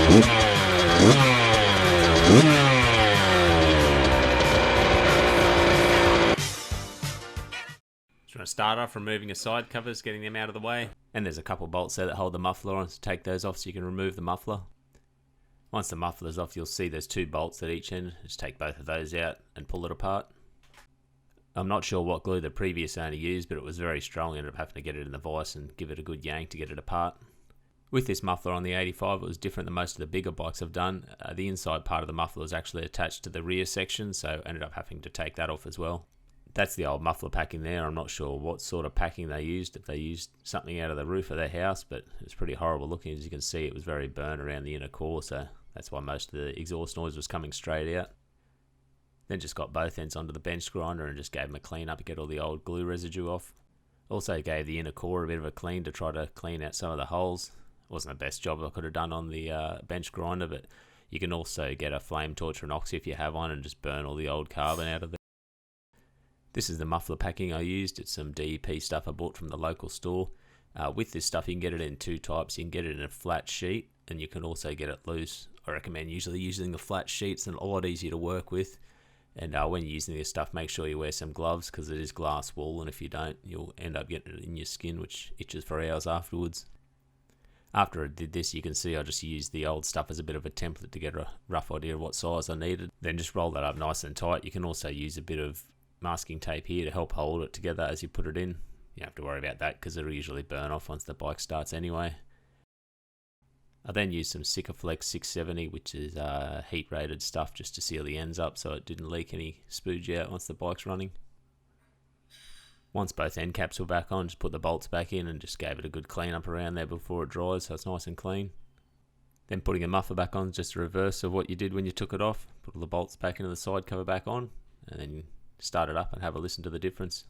Just want to start off removing your side covers, getting them out of the way. And there's a couple bolts there that hold the muffler on, so take those off so you can remove the muffler. Once the muffler's off, you'll see there's 2 bolts at each end. Just take both of those out and pull it apart. I'm not sure what glue the previous owner used, but it was very strong. I ended up having to get it in the vise and give it a good yank to get it apart. With this muffler on the 85, it was different than most of the bigger bikes I've done. The inside part of the muffler was actually attached to the rear section, so I ended up having to take that off as well. That's the old muffler packing there. I'm not sure what sort of packing they used, if they used something out of the roof of their house, but it's pretty horrible looking. As you can see, it was very burnt around the inner core, so that's why most of the exhaust noise was coming straight out. Then just got both ends onto the bench grinder and just gave them a clean up to get all the old glue residue off. Also gave the inner core a bit of a clean to try to clean out some of the holes. It wasn't the best job I could have done on the bench grinder, but you can also get a flame torch or an oxy if you have one and just burn all the old carbon out of it. This is the muffler packing I used. It's some DEP stuff I bought from the local store. With this stuff, you can get it in 2 types. You can get it in a flat sheet, and you can also get it loose. I recommend usually using the flat sheets, and a lot easier to work with. And when you're using this stuff, make sure you wear some gloves because it is glass wool, and if you don't, you'll end up getting it in your skin, which itches for hours afterwards. After I did this, you can see I just used the old stuff as a bit of a template to get a rough idea of what size I needed. Then just roll that up nice and tight. You can also use a bit of masking tape here to help hold it together as you put it in. You don't have to worry about that because it'll usually burn off once the bike starts anyway. I then used some Sikaflex 670, which is heat rated stuff, just to seal the ends up so it didn't leak any spooge out once the bike's running. Once both end caps were back on, just put the bolts back in and just gave it a good clean up around there before it dries so it's nice and clean. Then putting the muffler back on is just the reverse of what you did when you took it off. Put all the bolts back into the side cover back on, and then start it up and have a listen to the difference.